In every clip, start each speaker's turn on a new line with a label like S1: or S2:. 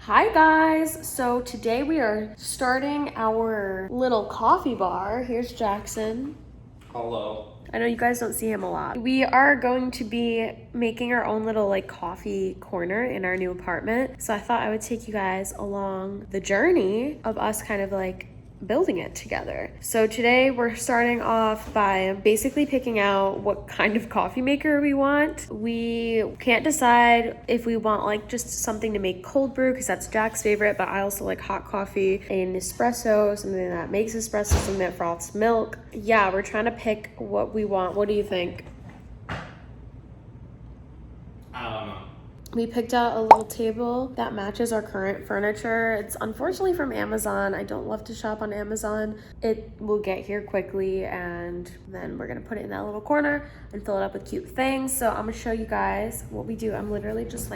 S1: Hi guys, so today we are starting our little coffee bar. Here's Jackson.
S2: Hello.
S1: I know you guys don't see him a lot. We are going to be making our own little coffee corner in our new apartment. So I thought I would take you guys along the journey of us kind of building it together. So today we're starting off by basically picking out what kind of coffee maker we want. We can't decide if we want just something to make cold brew, because that's Jack's favorite, but I also like hot coffee, an espresso, something that makes espresso, something that froths milk. Yeah, we're trying to pick what we want. What do you think?
S2: I don't know.
S1: We picked out a little table that matches our current furniture. It's unfortunately from Amazon. I don't love to shop on Amazon. It will get here quickly, and then we're gonna put it in that little corner and fill it up with cute things. So I'm gonna show you guys what we do. I'm literally just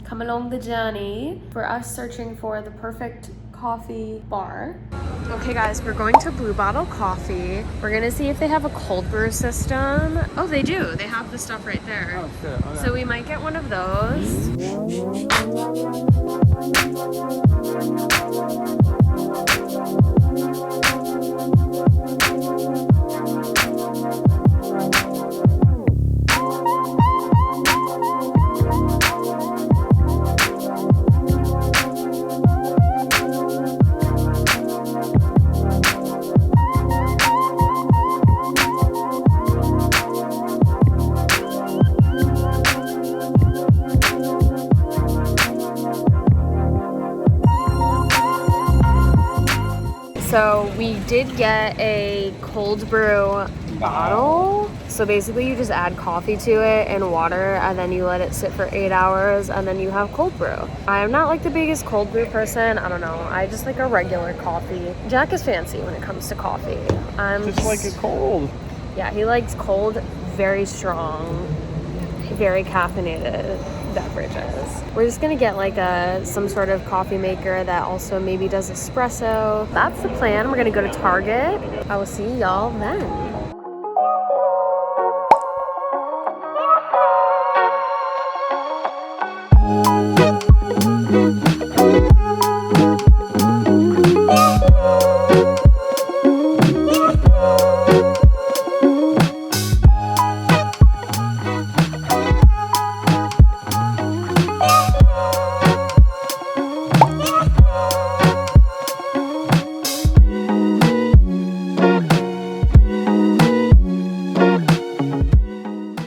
S1: come along the journey for us searching for the perfect coffee bar. Okay guys, we're going to Brew Bottle Coffee. We're gonna see if they have a cold brew system. Oh, they do. They have the stuff right there.
S2: Oh, shit. Okay.
S1: So we might get one of those. So we did get a cold brew bottle. So basically you just add coffee to it and water, and then you let it sit for 8 hours, and then you have cold brew. I'm not the biggest cold brew person. I don't know. I just like a regular coffee. Jack is fancy when it comes to coffee. I'm
S2: just like it cold.
S1: Yeah, he likes cold, very strong, very caffeinated beverages. We're just gonna get some sort of coffee maker that also maybe does espresso. That's the plan. We're gonna go to Target. I will see y'all then.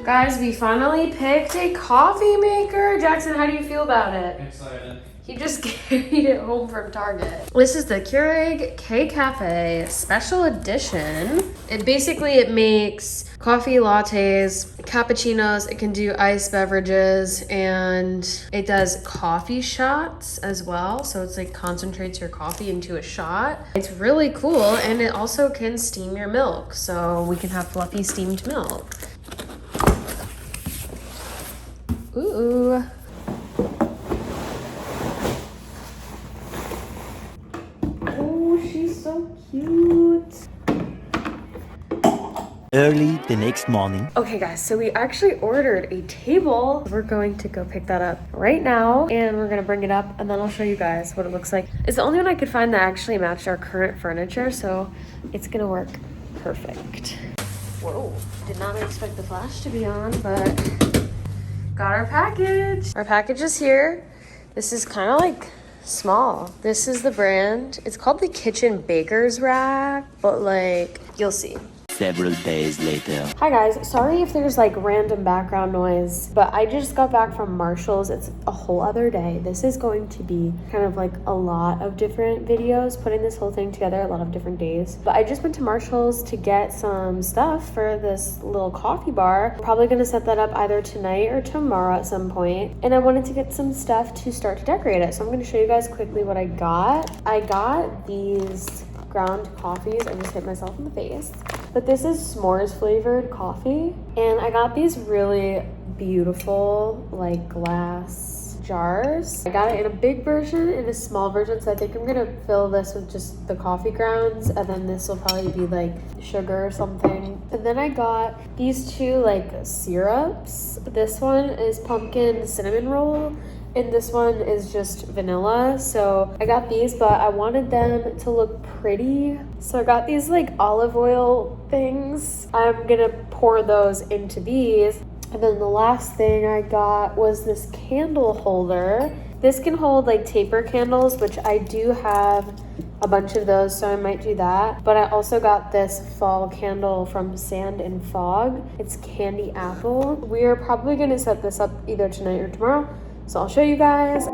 S1: Guys, we finally picked a coffee maker. Jackson, how do you feel about it?
S2: Excited.
S1: He just carried it home from Target. This is the Keurig K-Cafe Special Edition. It makes coffee lattes, cappuccinos, it can do iced beverages, and it does coffee shots as well. So it's concentrates your coffee into a shot. It's really cool, and it also can steam your milk. So we can have fluffy steamed milk. Ooh. Oh, she's so cute.
S3: Early the next morning.
S1: Okay guys, so we actually ordered a table. We're going to go pick that up right now, and we're gonna bring it up, and then I'll show you guys what it looks like. It's the only one I could find that actually matched our current furniture, so it's gonna work perfect. Whoa, did not expect the flash to be on, but got our package. Our package is here. This is kind of small. This is the brand. It's called the Kitchen Baker's Rack, but you'll see.
S3: Several days later.
S1: Hi guys, sorry if there's random background noise, but I just got back from Marshall's. It's a whole other day. This is going to be kind of a lot of different videos, putting this whole thing together, a lot of different days. But I just went to Marshall's to get some stuff for this little coffee bar. Probably gonna set that up either tonight or tomorrow at some point. And I wanted to get some stuff to start to decorate it. So I'm gonna show you guys quickly what I got. I got these ground coffees. I just hit myself in the face. But this is s'mores flavored coffee. And I got these really beautiful glass jars. I got it in a big version and a small version, so I think I'm gonna fill this with just the coffee grounds, and then this will probably be like sugar or something. And then I got these two like syrups. This one is pumpkin cinnamon roll, and this one is just vanilla. So I got these, but I wanted them to look pretty. So I got these like olive oil things. I'm gonna pour those into these. And then the last thing I got was this candle holder. This can hold like taper candles, which I do have a bunch of those, so I might do that. But I also got this fall candle from Sand and Fog. It's candy apple. We are probably gonna set this up either tonight or tomorrow, so I'll show you guys.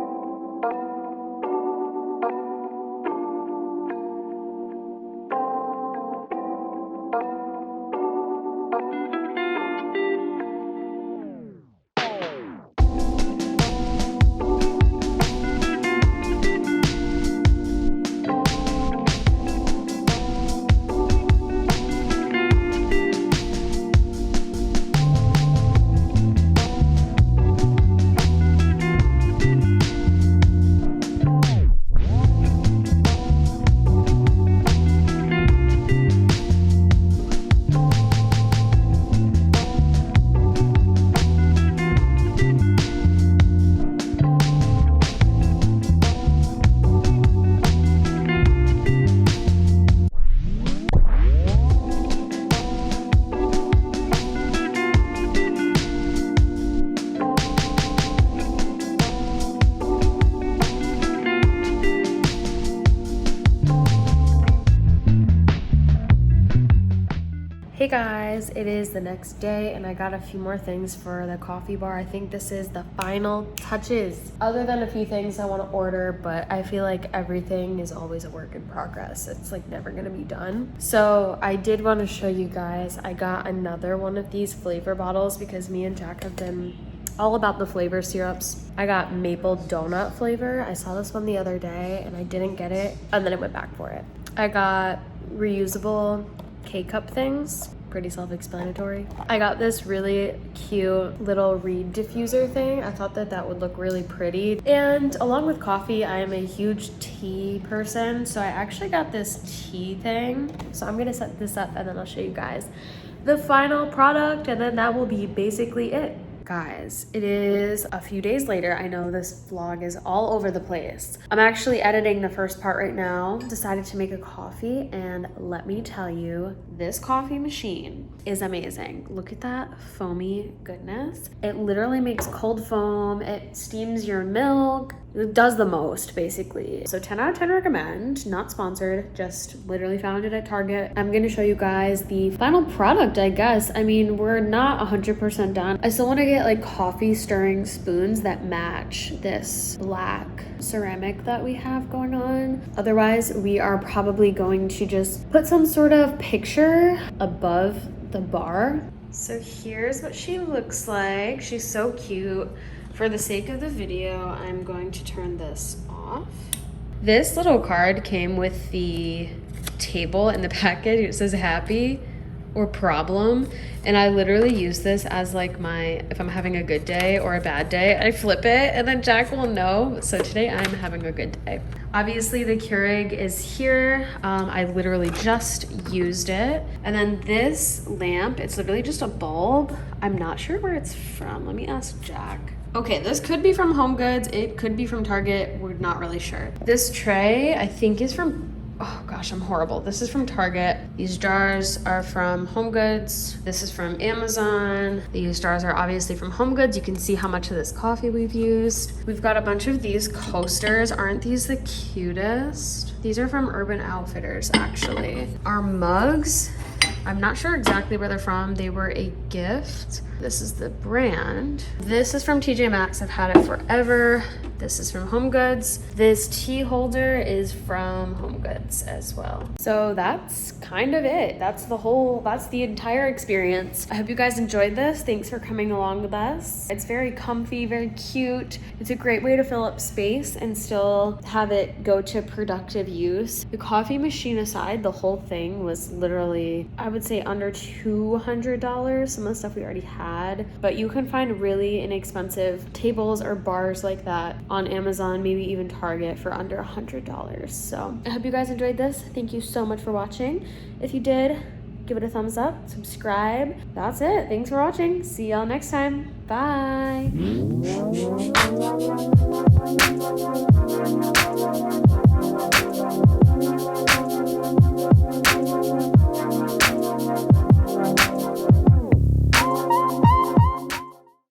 S1: Hey guys, it is the next day and I got a few more things for the coffee bar. I think this is the final touches. Other than a few things I want to order, but I feel like everything is always a work in progress. It's like never gonna be done. So I did want to show you guys, I got another one of these flavor bottles because me and Jack have been all about the flavor syrups. I got maple donut flavor. I saw this one the other day and I didn't get it and then I went back for it. I got reusable K-cup things, pretty self-explanatory. I got this really cute little reed diffuser thing. I thought that that would look really pretty. And along with coffee, I am a huge tea person, so I actually got this tea thing. So I'm gonna set this up and then I'll show you guys the final product, and then that will be basically it. Guys, it is a few days later. I know this vlog is all over the place. I'm actually editing the first part right now. Decided to make a coffee, and let me tell you, this coffee machine is amazing. Look at that foamy goodness. It literally makes cold foam. It steams your milk. It does the most, basically. So 10 out of 10 recommend. Not sponsored, just literally found it at Target. I'm gonna show you guys the final product, I guess. I mean, we're not 100% done. I still wanna get like coffee stirring spoons that match this black ceramic that we have going on. Otherwise, we are probably going to just put some sort of picture above the bar. So here's what she looks like. She's so cute. For the sake of the video, I'm going to turn this off. This little card came with the table in the package. It says happy or problem. And I literally use this as like my, if I'm having a good day or a bad day, I flip it and then Jack will know. So today I'm having a good day. Obviously the Keurig is here. I literally just used it. And then this lamp, it's literally just a bulb. I'm not sure where it's from. Let me ask Jack. Okay, this could be from Home Goods. It could be from Target. We're not really sure. This tray, I think is from, oh gosh, I'm horrible. This is from Target. These jars are from Home Goods. This is from Amazon. These jars are obviously from Home Goods. You can see how much of this coffee we've used. We've got a bunch of these coasters. Aren't these the cutest? These are from Urban Outfitters, actually. Our mugs, I'm not sure exactly where they're from. They were a gift. This is the brand. This is from TJ Maxx. I've had it forever. This is from Home Goods. This tea holder is from Home Goods as well. So that's kind of it. That's the entire experience. I hope you guys enjoyed this. Thanks for coming along with us. It's very comfy, very cute. It's a great way to fill up space and still have it go to productive use. The coffee machine aside, the whole thing was literally, I would say, under $200. Some of the stuff we already had, but you can find really inexpensive tables or bars like that on Amazon, maybe even Target, for under $100. So I hope you guys enjoyed this. Thank you so much for watching. If you did, give it a thumbs up, subscribe. That's it. Thanks for watching. See y'all next time. Bye.